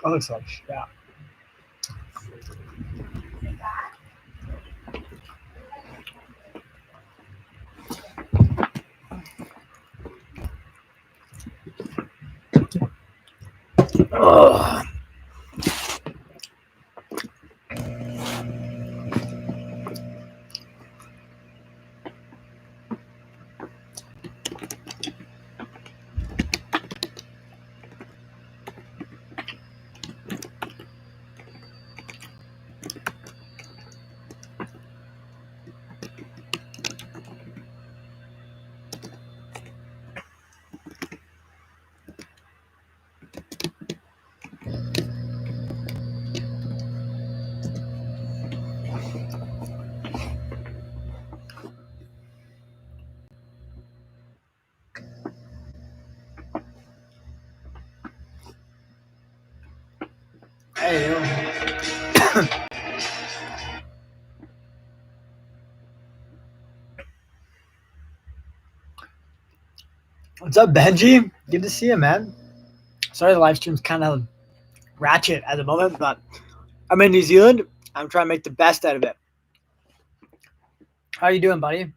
That looks like yeah. Ugh. Hey, what's up, Benji? Good to see you, man. Sorry, the live stream's kind of ratchet at the moment, but I'm in New Zealand. I'm trying to make the best out of it. How you doing, buddy?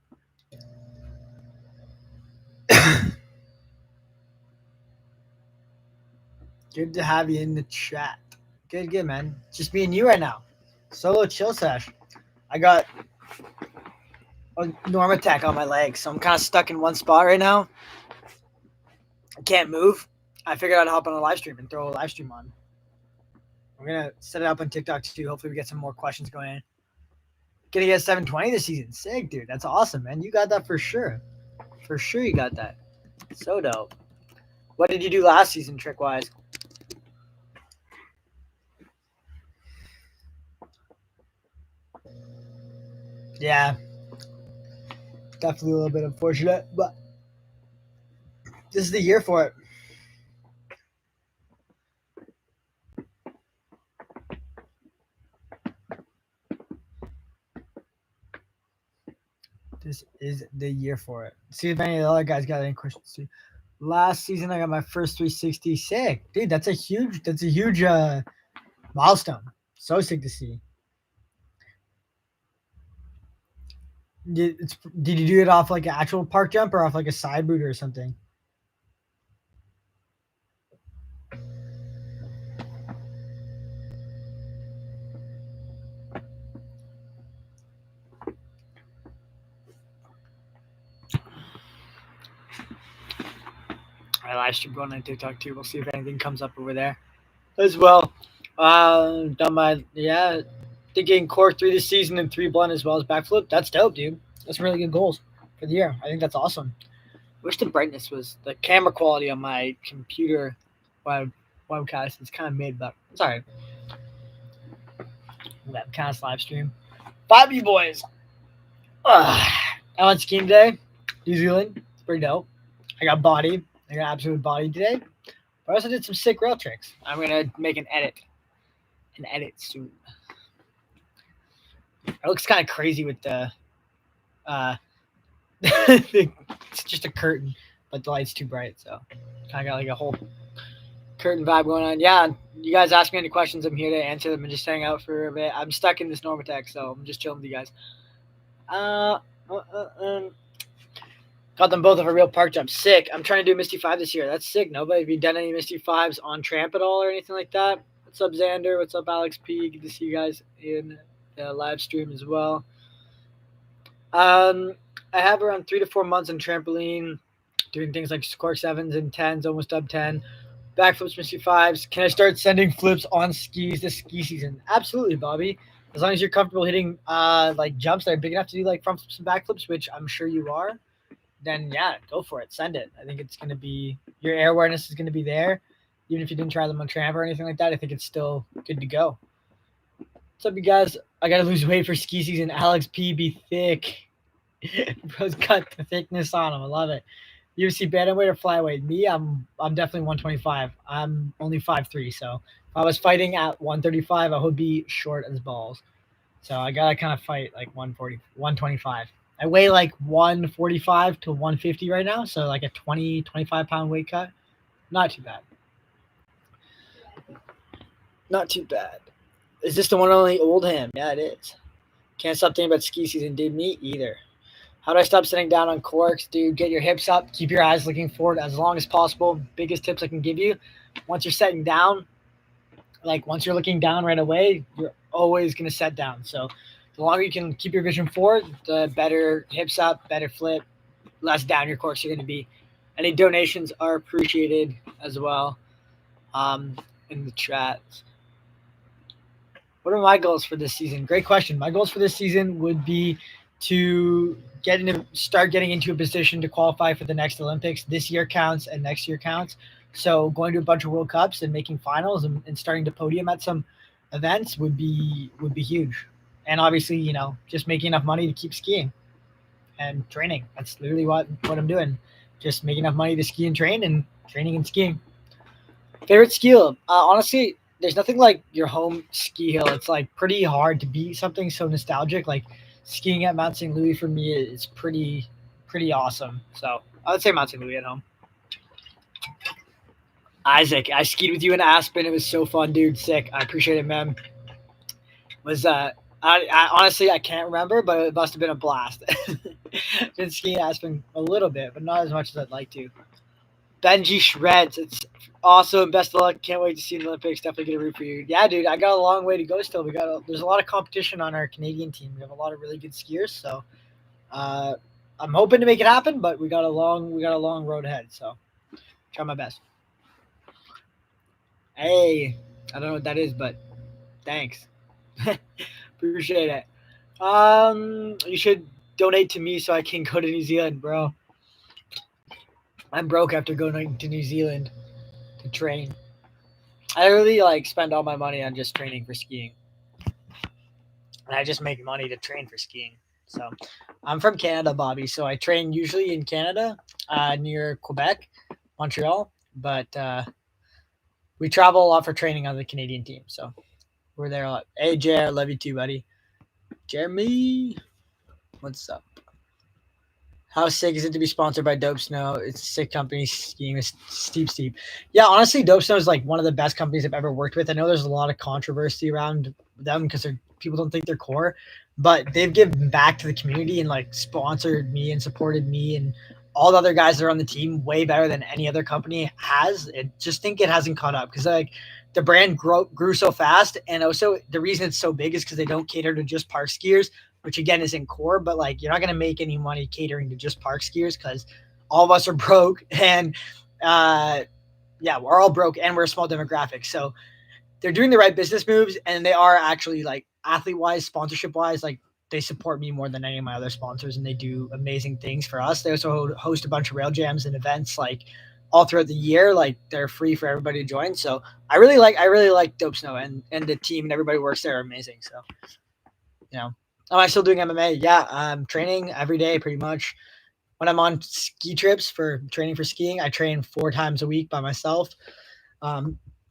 Good to have you in the chat. Good, man. Just me and you right now. Solo chill sesh. I got a Normatec on my leg, so I'm kind of stuck in one spot right now. I can't move. I figured I'd hop on a live stream and throw a live stream on. We're gonna set it up on TikTok too. Hopefully, we get some more questions going in. Gonna get 720 this season. Sick, dude. That's awesome, man. You got that for sure. For sure, you got that. So dope. What did you do last season, trick wise? Yeah, definitely a little bit unfortunate, but this is the year for it. This is the year for it. See if any of the other guys got any questions too. Last season, I got my first 360. Sick, dude. That's a huge milestone. So sick to see. Did you do it off like an actual park jump or off like a side boot or something? I live stream going on TikTok too. We'll see if anything comes up over there as well. Done my thinking core 3 this season and 3 blunt as well as backflip. That's dope, dude. That's really good goals for the year. I think that's awesome. Wish the brightness was the camera quality on my computer webcast is kind of mid, but sorry. Webcast live stream. 5 boys. I went skiing today. New Zealand. It's pretty dope. I got body. I got absolute body today. But I also did some sick rail tricks. I'm gonna make an edit soon. It looks kind of crazy with the it's just a curtain, but the light's too bright, so kind of got like a whole curtain vibe going on. Yeah, you guys ask me any questions, I'm here to answer them and just hang out for a bit. I'm stuck in this Normatec, so I'm just chilling with you guys. Got them both of a real park jump. Sick. I'm trying to do Misty 5 this year. That's sick. Nobody, have you done any Misty 5s on tramp at all or anything like that? What's up, Xander? What's up, Alex P? Good to see you guys in the live stream as well. I have around 3 to 4 months on trampoline, doing things like cork 7s and 10s, almost up 10. Backflips, Misty 5s. Can I start sending flips on skis this ski season? Absolutely, Bobby. As long as you're comfortable hitting like jumps that are big enough to do like front flips and backflips, which I'm sure you are, then yeah, go for it. Send it. I think it's going to be, your air awareness is going to be there. Even if you didn't try them on tramp or anything like that, I think it's still good to go. What's up, you guys? I got to lose weight for ski season. Alex P, be thick. Bro's got the thickness on him. I love it. UFC bantamweight or flyweight? Me, I'm definitely 125. I'm only 5'3", so if I was fighting at 135, I would be short as balls. So I gotta kind of fight like 140, 125. I weigh like 145 to 150 right now, so like a 20, 25 pound weight cut. Not too bad. Not too bad. Is this the one and only Oldham? Yeah, it is. Can't stop thinking about ski season, dude. Me either. How do I stop sitting down on corks, dude? Get your hips up. Keep your eyes looking forward as long as possible. Biggest tips I can give you. Once you're setting down, like once you're looking down right away, you're always gonna set down. So the longer you can keep your vision forward, the better hips up, better flip, less down your corks you're gonna be. Any donations are appreciated as well. Um, in the chat. What are my goals for this season? Great question. My goals for this season would be to start getting into a position to qualify for the next Olympics. This year counts and next year counts. So going to a bunch of World Cups and making finals and starting to podium at some events would be huge. And obviously, just making enough money to keep skiing and training. That's literally what I'm doing. Just making enough money to ski and train and training and skiing. Favorite ski hill? Honestly, there's nothing like your home ski hill. It's like pretty hard to beat something so nostalgic. Like skiing at Mount St. Louis for me is pretty awesome. So I would say Mount St. Louis at home. Isaac, I skied with you in Aspen. It was so fun, dude. Sick. I appreciate it, man. Was I honestly I can't remember, but it must have been a blast. Been skiing Aspen a little bit, but not as much as I'd like to. Benji shreds. It's awesome. Best of luck. Can't wait to see the Olympics. Definitely gonna root for you. Yeah, dude. I got a long way to go still. There's a lot of competition on our Canadian team. We have a lot of really good skiers. So uh, I'm hoping to make it happen, but we got a long road ahead. So try my best. Hey, I don't know what that is, but thanks. Appreciate it. You should donate to me so I can go to New Zealand, bro. I'm broke after going to New Zealand to train. I really spend all my money on just training for skiing, and I just make money to train for skiing. So I'm from Canada, Bobby. So I train usually in Canada, near Quebec, Montreal, but we travel a lot for training on the Canadian team. So we're there a lot. Hey, Jay, I love you too, buddy. Jeremy, what's up? How sick is it to be sponsored by Dope Snow? It's a sick company. Skiing is steep. Yeah, honestly, Dope Snow is like one of the best companies I've ever worked with. I know there's a lot of controversy around them because people don't think they're core, but they've given back to the community and sponsored me and supported me and all the other guys that are on the team way better than any other company has. I just think it hasn't caught up because the brand grew so fast, and also the reason it's so big is because they don't cater to just park skiers, which again isn't core, but you're not going to make any money catering to just park skiers because all of us are broke and yeah, we're all broke and we're a small demographic. So they're doing the right business moves, and they are actually athlete wise, sponsorship wise, they support me more than any of my other sponsors, and they do amazing things for us. They also host a bunch of rail jams and events all throughout the year. They're free for everybody to join. So I really like Dope Snow, and the team and everybody who works there are amazing. So, am I still doing MMA? Yeah, I'm training every day pretty much. When I'm on ski trips for training for skiing, I train 4 times a week by myself.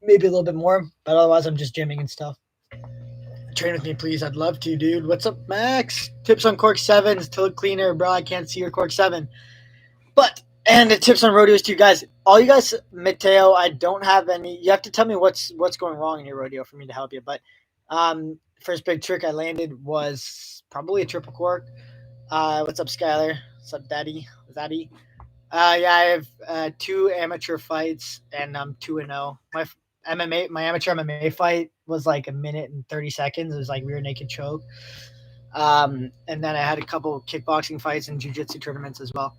Maybe a little bit more, but otherwise I'm just gymming and stuff. Train with me, please. I'd love to, dude. What's up, Max? Tips on cork 7s to look cleaner, bro. I can't see your cork 7. And the tips on rodeos too, guys. All you guys, Mateo, I don't have any. You have to tell me what's going wrong in your rodeo for me to help you. But first big trick I landed was probably a triple cork. What's up, Skylar? What's up, Daddy? Yeah, I have 2 amateur fights, and I'm 2-0. My amateur MMA fight was a minute and 30 seconds. It was rear naked choke. And then I had a couple kickboxing fights and jiu-jitsu tournaments as well.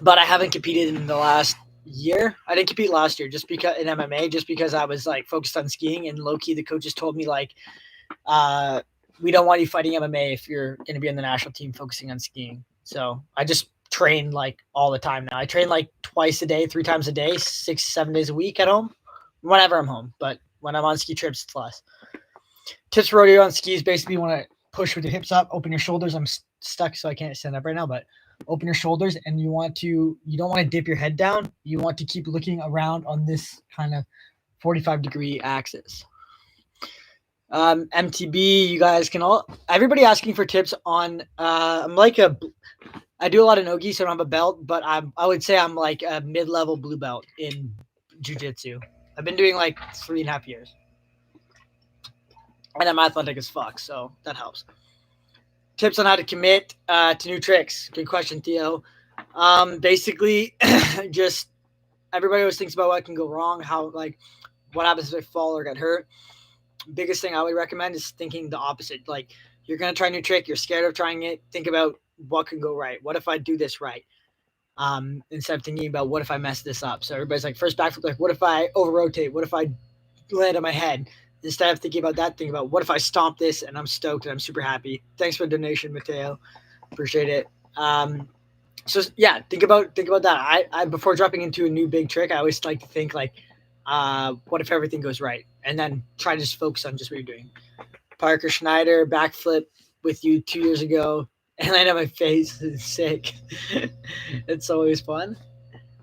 But I haven't competed in the last year. I didn't compete last year just because in MMA, just because I was focused on skiing, and low key the coaches told me we don't want you fighting MMA if you're going to be on the national team focusing on skiing. So I just train all the time now. I train twice a day, 3 times a day, 6-7 days a week at home, whenever I'm home. But when I'm on ski trips, it's less. Tips for rodeo on skis: basically you want to push with your hips up, open your shoulders. I'm stuck, so I can't stand up right now, but open your shoulders, and you don't want to dip your head down. You want to keep looking around on this kind of 45-degree axis. MTB, you guys can everybody asking for tips on, I do a lot of nogi, so I don't have a belt, but I would say I'm a mid-level blue belt in jiu-jitsu. I've been doing like 3.5 years. And I'm athletic as fuck, so that helps. Tips on how to commit to new tricks. Good question, Theo. Basically, just everybody always thinks about what can go wrong, how like what happens if I fall or get hurt. Biggest thing I would recommend is thinking the opposite. Like you're gonna try a new trick, you're scared of trying it. Think about what can go right. What if I do this right? Instead of thinking about what if I mess this up. So everybody's like first backflip, like what if I over rotate? What if I land on my head? Instead of thinking about that, think about what if I stomp this and I'm stoked and I'm super happy. Thanks for the donation, Mateo. Appreciate it. So yeah, think about that. I before dropping into a new big trick, I always like to think like, what if everything goes right, and then try to just focus on just what you're doing. Parker Schneider backflip with you 2 years ago and land on my face. It's sick. It's always fun.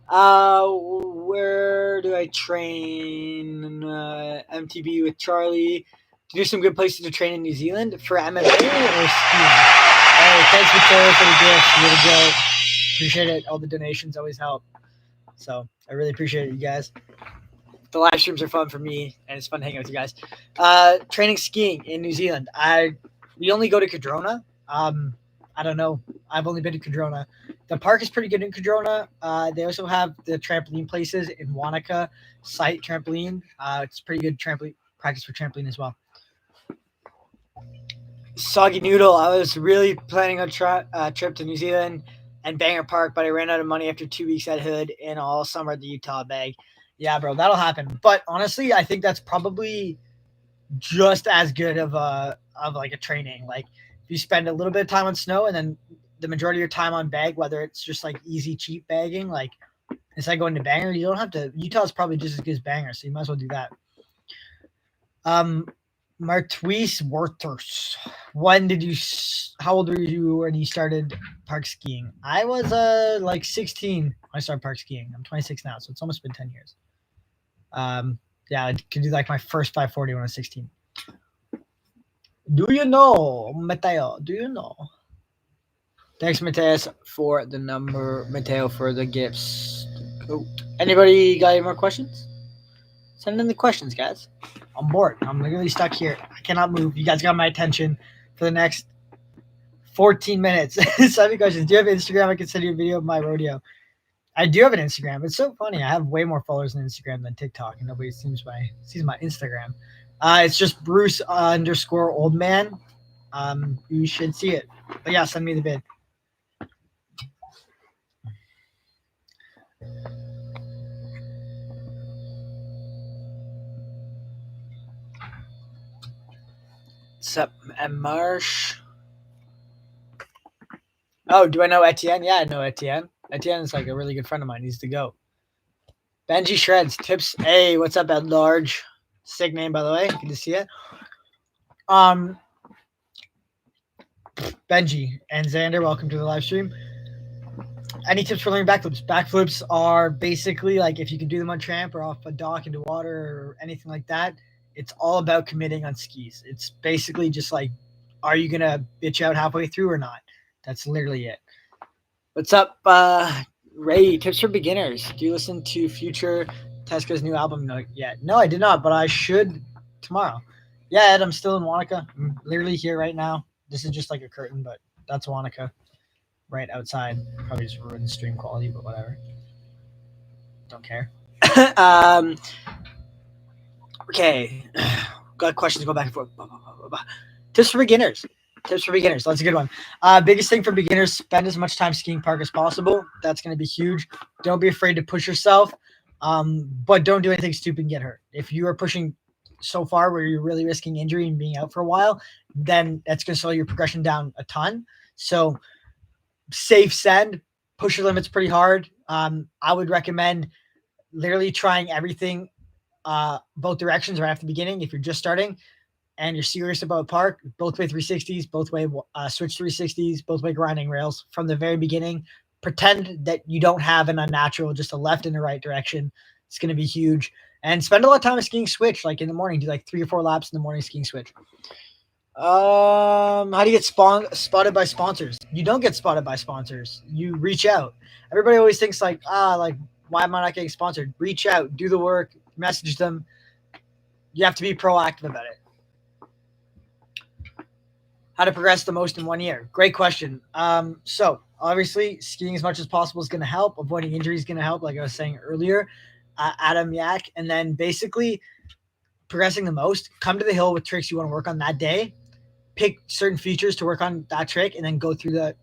Where do I train? MTB with Charlie. To do some good places to train in New Zealand for MMA or skiing. Hey, thanks Victoria for the gifts. Way to go. Appreciate it. All the donations always help. So I really appreciate it, you guys. The live streams are fun for me, and it's fun hanging with you guys. Training skiing in New Zealand. We only go to Cadrona. I don't know. I've only been to Cadrona. The park is pretty good in Cadrona. They also have the trampoline places in Wanaka, Site Trampoline. It's pretty good trampoline practice for trampoline as well. Soggy Noodle. I was really planning on a trip to New Zealand and Banger Park, but I ran out of money after 2 weeks at Hood and all summer at the Utah Bag. Yeah, bro, that'll happen. But honestly, I think that's probably just as good of a training. Like if you spend a little bit of time on snow and then the majority of your time on bag, whether it's just like easy, cheap bagging, like instead of going to Banger, you don't have to. Utah's probably just as good as Banger, so you might as well do that. Martwies Werthers. How old were you when you started park skiing? I was like 16 when I started park skiing. I'm 26 now, so it's almost been 10 years. Yeah, I could do like my first 540 when I was 16. Do you know, Mateo? Do you know? Thanks, Mateus, for the number. Mateo for the gifts. Cool. Anybody got any more questions? Send in the questions, guys. I'm bored. I'm literally stuck here. I cannot move. You guys got my attention for the next 14 minutes. Send me questions. Do you have Instagram? I can send you a video of my rodeo. I do have an Instagram. It's so funny. I have way more followers on Instagram than TikTok, and nobody sees my Instagram. It's just Bruce _oldman. You should see it. But yeah, send me the vid. What's up, Marsh? Oh, do I know Etienne? Yeah, I know Etienne. Etienne is like a really good friend of mine. He's the GOAT. Benji Shreds tips. Hey, what's up at large? Sick name, by the way. Good to see you. Benji and Xander, welcome to the live stream. Any tips for learning backflips? Backflips are basically like if you can do them on tramp or off a dock into water or anything like that. It's all about committing on skis. It's basically just like, are you gonna bitch out halfway through or not? That's literally it. What's up, Ray? Tips for beginners. Do you listen to Future Tesca's new album? No, yet. No, I did not, but I should tomorrow. Yeah, Ed, I'm still in Wanaka. I'm literally here right now. This is just like a curtain, but that's Wanaka. Right outside. Probably just ruined stream quality, but whatever. Don't care. Okay. Got questions go back and forth. Tips for beginners. That's a good one. Biggest thing for beginners, spend as much time skiing park as possible. That's going to be huge. Don't be afraid to push yourself, but don't do anything stupid and get hurt. If you are pushing so far where you're really risking injury and being out for a while, then that's going to slow your progression down a ton. So safe send, push your limits pretty hard. I would recommend literally trying everything both directions right after the beginning if you're just starting. And you're serious about park, both way 360s, both way switch 360s, both way grinding rails from the very beginning. Pretend that you don't have an unnatural, just a left and a right direction. It's going to be huge. And spend a lot of time skiing switch, like in the morning. Do like 3 or 4 laps in the morning skiing switch. How do you get spotted by sponsors? You don't get spotted by sponsors. You reach out. Everybody always thinks like, why am I not getting sponsored? Reach out, do the work, message them. You have to be proactive about it. How to progress the most in 1 year? Great question. So obviously, skiing as much as possible is going to help. Avoiding injuries is going to help, like I was saying earlier. Adam Yak, and then basically progressing the most. Come to the hill with tricks you want to work on that day. Pick certain features to work on that trick, and then go through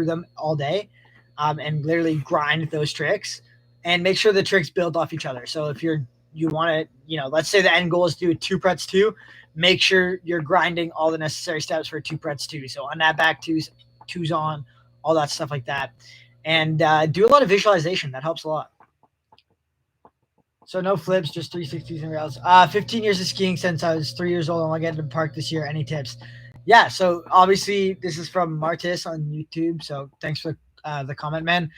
them all day, and literally grind those tricks, and make sure the tricks build off each other. So if you want to, let's say the end goal is to do 2 prets 2, make sure you're grinding all the necessary steps for 2 prets 2. So on that back twos on, all that stuff like that, and do a lot of visualization. That helps a lot. So no flips, just 360s and rails. 15 years of skiing since I was 3 years old. I want to get to the park this year. Any tips? Yeah, so obviously this is from Martis on YouTube. So thanks for the comment, man.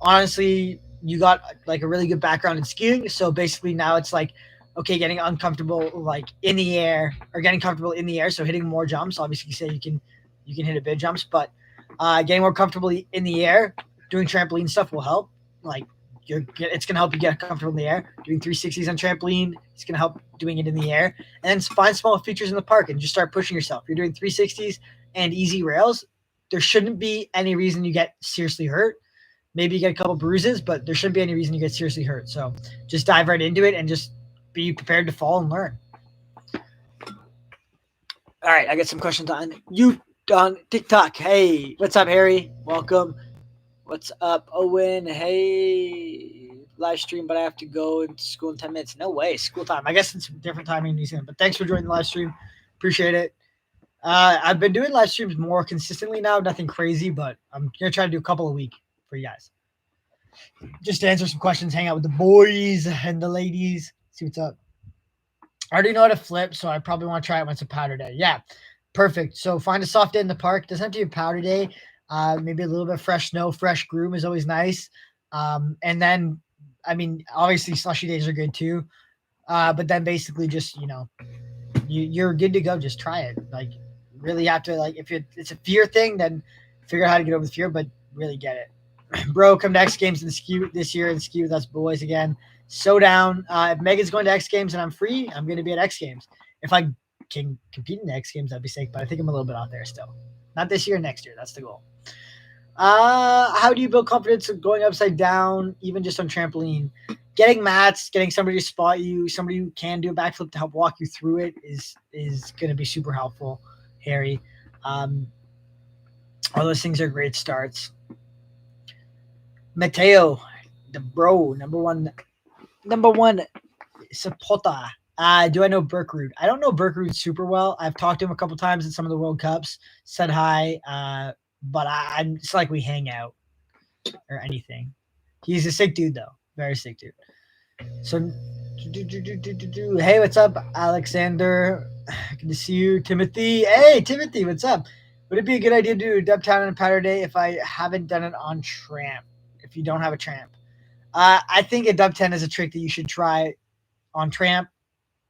Honestly, you got like a really good background in skiing. So basically now it's like, okay, getting uncomfortable like in the air, or getting comfortable in the air. So hitting more jumps. Obviously, you say you can hit a bit jumps, but getting more comfortable in the air, doing trampoline stuff will help. Like it's going to help you get comfortable in the air. Doing 360s on trampoline, it's going to help doing it in the air. And then find small features in the park and just start pushing yourself. You're doing 360s and easy rails. There shouldn't be any reason you get seriously hurt. Maybe you get a couple bruises, but there shouldn't be any reason you get seriously hurt. So just dive right into it and just be prepared to fall and learn. All right, I got some questions on TikTok. Hey, what's up, Harry? Welcome. What's up, Owen? Hey, live stream, but I have to go into school in 10 minutes. No way, school time. I guess it's a different timing in New Zealand, but thanks for joining the live stream. Appreciate it. I've been doing live streams more consistently now. Nothing crazy, but I'm going to try to do a couple a week for you guys. Just to answer some questions, hang out with the boys and the ladies, see what's up. I already know how to flip, so I probably want to try it when it's a powder day. Yeah, perfect. So find a soft day in the park. Doesn't have to be a powder day. Maybe a little bit of fresh snow, fresh groom is always nice. And then, I mean, obviously slushy days are good too. But then basically just, you're good to go. Just try it. Like, really have to, like, if it's a fear thing, then figure out how to get over the fear, but really get it. Bro, come to X Games and ski this year and ski with us boys again. So down. If Megan's going to X Games and I'm free, I'm going to be at X Games. If I can compete in the X Games, that'd be sick, but I think I'm a little bit out there still. Not this year, next year. That's the goal. How do you build confidence of going upside down, even just on trampoline? Getting mats, getting somebody to spot you, somebody who can do a backflip to help walk you through it is going to be super helpful, Harry. All those things are great starts. Mateo, the bro, number one Sapota. Do I know Berkrud? I don't know Berkrud super well. I've talked to him a couple times at some of the World Cups, said hi, but I'm it's like we hang out or anything. He's a sick dude, though. Very sick dude. So, hey, what's up, Alexander? Good to see you. Timothy. Hey, Timothy, what's up? Would it be a good idea to do a Dubtown on a powder day if I haven't done it on tramp? If you don't have a tramp? I think a dub 10 is a trick that you should try on tramp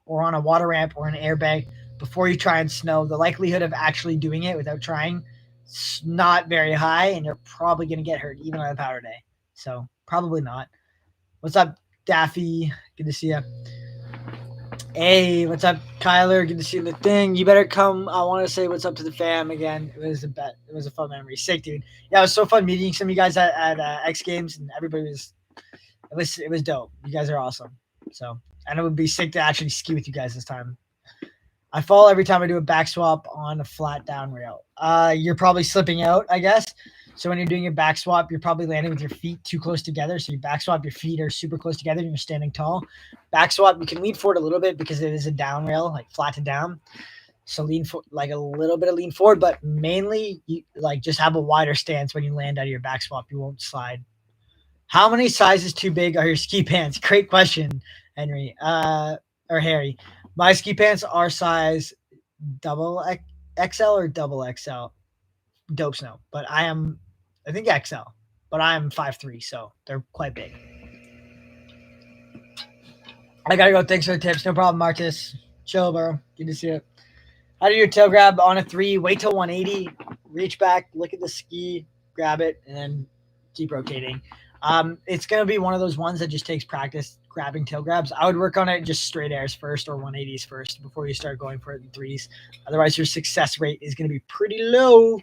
or on a water ramp or an airbag before you try and snow. The likelihood of actually doing it without trying is not very high, and you're probably going to get hurt even on a powder day. So probably not. What's up, Daffy? Good to see you. Hey, what's up, Kyler? Good to see you in the thing. You better come. I want to say what's up to the fam again. It was a fun memory. Sick, dude. Yeah, it was so fun meeting some of you guys at X Games, and everybody it was dope. You guys are awesome. So, and it would be sick to actually ski with you guys this time. I fall every time I do a back swap on a flat down rail. You're probably slipping out, I guess. So when you're doing your back swap, you're probably landing with your feet too close together. So you back swap, your feet are super close together and you're standing tall. Back swap, you can lean forward a little bit because it is a down rail, like flat to down. So lean for like a little bit of lean forward, but mainly you like just have a wider stance when you land out of your back swap. You won't slide. How many sizes too big are your ski pants? Great question, Henry. Or Harry. My ski pants are size double XL or double XL. Dope snow, but I think XL, but I am 5'3", so they're quite big. I gotta go. Thanks for the tips. No problem, Marcus. Chill, bro. Good to see you. How do you tail grab on a 3? Wait till 180. Reach back. Look at the ski. Grab it, and then keep rotating. It's going to be one of those ones that just takes practice grabbing tail grabs. I would work on it just straight airs first or 180s first before you start going for it in threes. Otherwise, your success rate is going to be pretty low.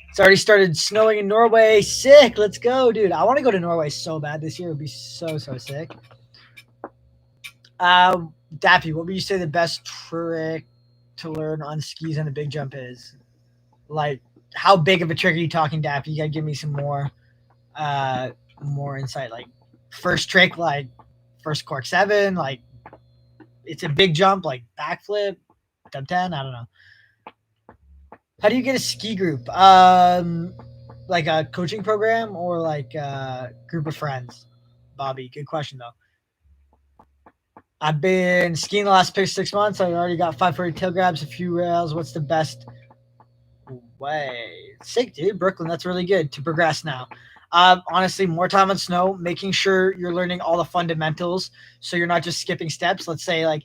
It's already started snowing in Norway. Sick. Let's go, dude. I want to go to Norway so bad this year. It would be so sick. Daffy, what would you say the best trick to learn on skis and a big jump is? Like, how big of a trick are you talking, Daffy? You got to give me some more insight. Like, first trick, like first cork 7, like it's a big jump, like backflip, dub 10. I don't know. How do you get a ski group? Like a coaching program or like a group of friends? Bobby, good question though. I've been skiing the last 6 months. I already got 540 tail grabs, a few rails. What's the best way? Sick, dude. Brooklyn, that's really good to progress now. Honestly, more time on snow, making sure you're learning all the fundamentals so you're not just skipping steps. Let's say, like,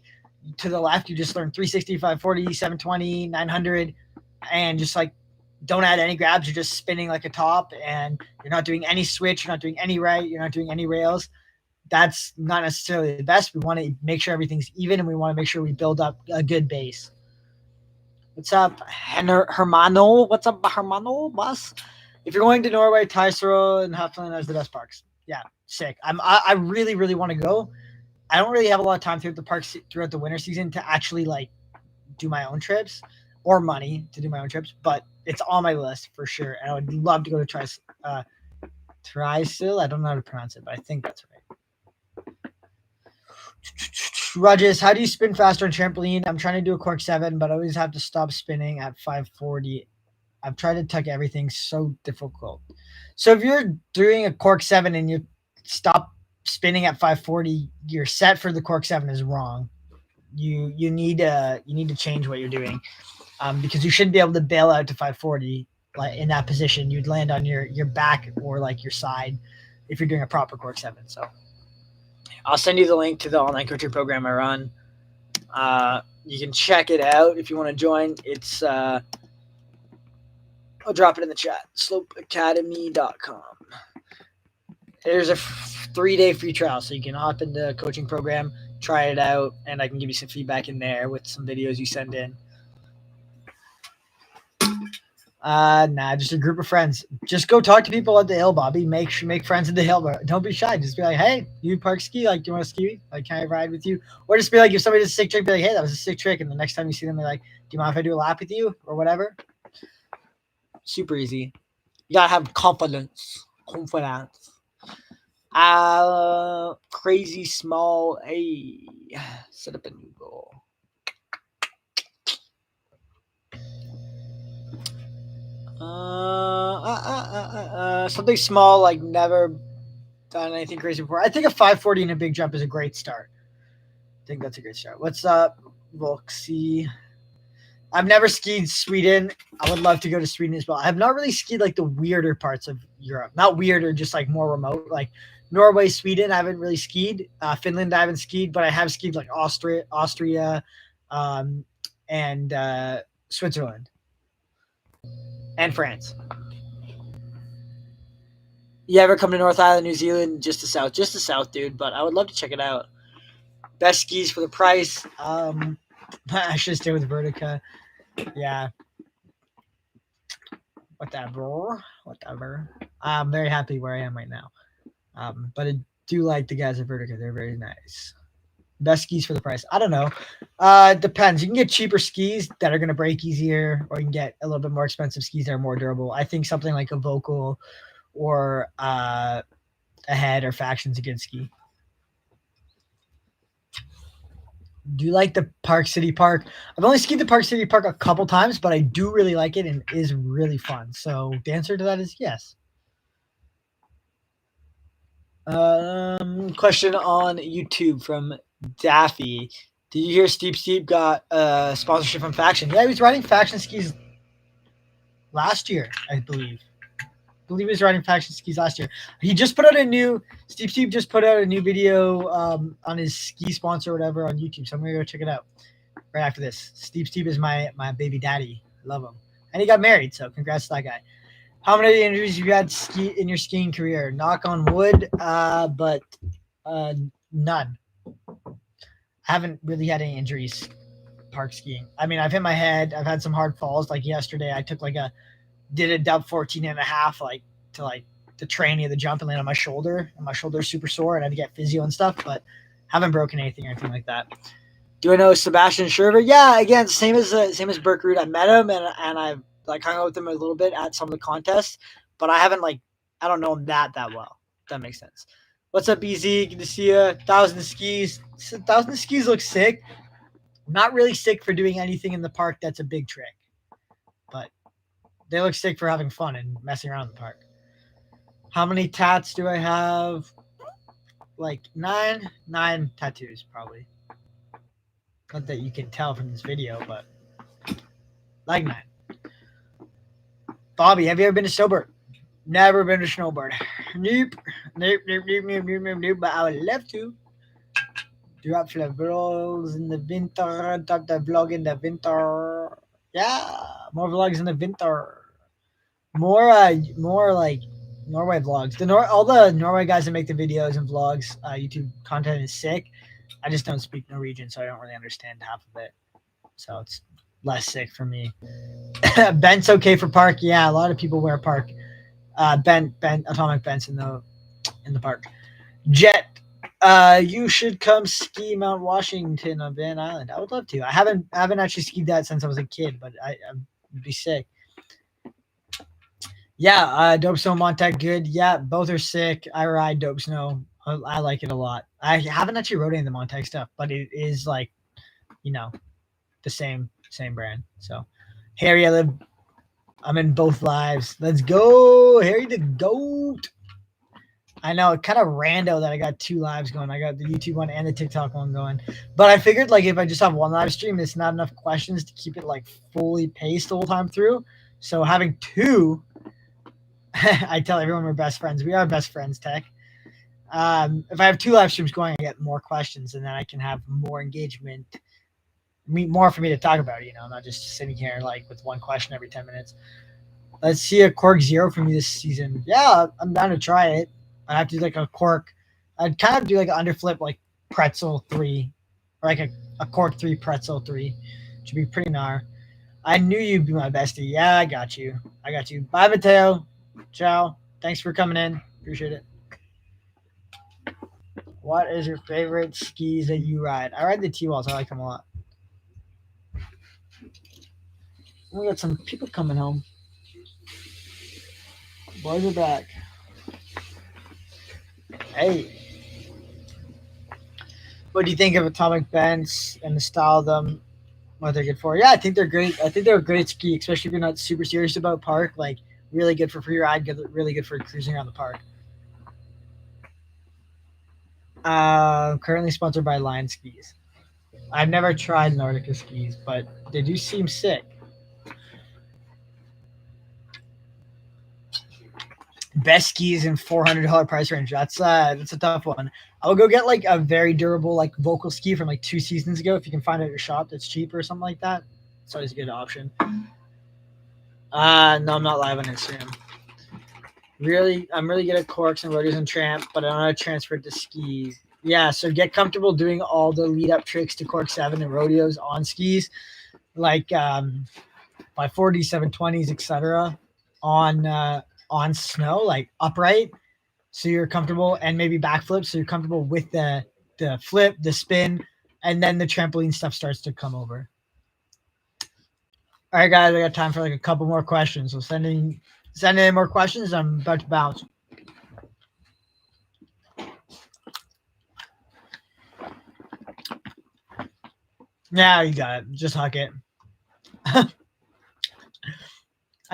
to the left, you just learn 360, 540, 720, 900, and just, like, don't add any grabs. You're just spinning like a top, and you're not doing any switch. You're not doing any right. You're not doing any rails. That's not necessarily the best. We want to make sure everything's even, and we want to make sure we build up a good base. What's up, Hermano? What's up, Hermano, boss? If you're going to Norway, Tysero and Hafland has the best parks. Yeah, sick. I really want to go. I don't really have a lot of time throughout the parks throughout the winter season to actually like do my own trips or money to do my own trips, but it's on my list for sure. And I would love to go to Trysil. I don't know how to pronounce it, but I think that's right. Rogers, how do you spin faster on trampoline? I'm trying to do a cork 7, but I always have to stop spinning at 540. I've tried to tuck everything, so difficult. So if you're doing a cork 7 and you stop spinning at 540, your set for the cork 7 is wrong. You need to change what you're doing, because you shouldn't be able to bail out to 540 like in that position. You'd land on your back or like your side if you're doing a proper cork 7. So I'll send you the link to the online coaching program I run. You can check it out if you want to join. It's I'll drop it in the chat. SlopeAcademy.com. There's a 3-day free trial, so you can hop in the coaching program, try it out, and I can give you some feedback in there with some videos you send in. Just a group of friends. Just go talk to people at the hill, Bobby. Make friends at the hill. Don't be shy. Just be like, hey, you park ski? Like, do you want to ski? Like, can I ride with you? Or just be like, if somebody does a sick trick, be like, hey, that was a sick trick. And the next time you see them, be like, do you mind if I do a lap with you or whatever? Super easy. You gotta have confidence. Crazy small. Hey, set up a new goal. Something small, like never done anything crazy before. I think a 540 and a big jump is a great start. I think that's a great start. What's up, Volksy? I've never skied Sweden. I would love to go to Sweden as well. I have not really skied like the weirder parts of Europe. Not weirder, just like more remote. Like Norway, Sweden, I haven't really skied. Finland, I haven't skied, but I have skied like Austria, and Switzerland. And France. You ever come to North Island, New Zealand? Just the south, dude. But I would love to check it out. Best skis for the price. I should stay with Vertica. Yeah. Whatever. I'm very happy where I am right now. But I do like the guys at Vertica. They're very nice. Best skis for the price. I don't know. Depends. You can get cheaper skis that are going to break easier, or you can get a little bit more expensive skis that are more durable. I think something like a Vocal or a Head or Faction's a good ski. Do you like the Park City Park? I've only skied the Park City Park a couple times, but I do really like it and it is really fun. So the answer to that is yes. Question on YouTube from Daffy. Did you hear Steve got a sponsorship from Faction? Yeah, he was riding Faction skis last year, I believe. He was riding Faction skis last year. He just put out Steve just put out a new video on his ski sponsor or whatever on YouTube. So I'm going to go check it out right after this. Steve is my baby daddy. I love him. And he got married, so congrats to that guy. How many injuries have you had in your skiing career? Knock on wood, but none. I haven't really had any injuries park skiing. I mean, I've hit my head. I've had some hard falls. Like yesterday, I took did a dub 14 and a half, to the training of the jump and land on my shoulder. And my shoulder's super sore and I had to get physio and stuff, but haven't broken anything or anything like that. Do I know Sebastian Scherver? Yeah, again, same as Burke Root. I met him and I've hung out with him a little bit at some of the contests, but I haven't I don't know him that well. If that makes sense. What's up, BZ? Good to see you. 1,000 skis. 1,000 skis looks sick. Not really sick for doing anything in the park that's a big trick, but they look sick for having fun and messing around in the park. How many tats do I have? Like 9 tattoos, probably. Not that you can tell from this video, but like 9. Bobby, have you ever been to snowboard? Never been to snowboard. Nope. But I would love to. Drop the vlogs in the winter. Drop the vlog in the winter. Yeah, more vlogs in the winter. More like Norway vlogs. All the Norway guys that make the videos and vlogs, YouTube content is sick. I just don't speak Norwegian, so I don't really understand half of it. So it's less sick for me. Bent's okay for park. Yeah, a lot of people wear park. Bent atomic bents in the park. Jet, you should come ski Mount Washington on Van Island. I would love to. I haven't actually skied that since I was a kid, but I'd be sick. Yeah, Dope Snow Montag, good. Yeah, both are sick. I ride Dope Snow. I like it a lot. I haven't actually rode any of the Montag stuff, but it is the same brand. So, Harry, I'm in both lives. Let's go, Harry the GOAT. I know, it kind of rando that I got 2 lives going. I got the YouTube one and the TikTok one going. But I figured if I just have one live stream, it's not enough questions to keep it fully paced the whole time through. So having 2, I tell everyone we're best friends. We are best friends, Tech. If I have 2 live streams going, I get more questions, and then I can have more engagement, more for me to talk about. Not just sitting here with one question every 10 minutes. Let's see a Cork 0 from you this season. Yeah, I'm down to try it. I have to do a Cork. I'd kind of do an underflip pretzel 3, or a Cork 3 pretzel 3. Should be pretty gnar. I knew you'd be my bestie. Yeah, I got you. Bye, Mateo. Ciao. Thanks for coming in. Appreciate it. What is your favorite skis that you ride? I ride the T-Walls. I like them a lot. We got some people coming home. Boys are back. Hey. What do you think of atomic bends and the style of them? What they're good for? Yeah, I think they're great. I think they're a great ski, especially if you're not super serious about park. Really good for free ride, really good for cruising around the park. Currently sponsored by Line Skis. I've never tried Nordica skis, but they do seem sick. Best skis in $400 price range. That's a tough one. I'll go get a very durable Vocal ski from 2 seasons ago if you can find it at your shop that's cheap or something like that. It's always a good option. No, I'm not live on Instagram. I'm really good at corks and rodeos and tramp, but I don't know how to transfer it to skis. Yeah, so get comfortable doing all the lead up tricks to Cork 7 and rodeos on skis, by 40, 720s, etc. on snow, upright, so you're comfortable, and maybe backflip, so you're comfortable with the flip, the spin, and then the trampoline stuff starts to come over. All right, guys, I got time for a couple more questions. So send in more questions. I'm about to bounce. Yeah, you got it. Just huck it. I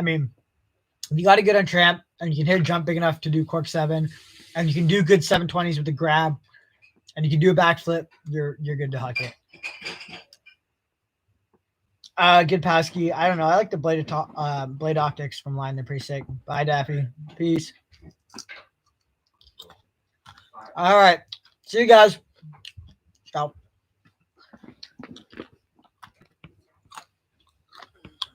mean, if you got to get on tramp and you can hit a jump big enough to do Cork 7, and you can do good 720s with the grab, and you can do a backflip, you're good to huck it. Good passkey. I don't know. I like the blade optics from Line. They're pretty sick. Bye, Daffy. Peace. All right. See you guys. Ciao.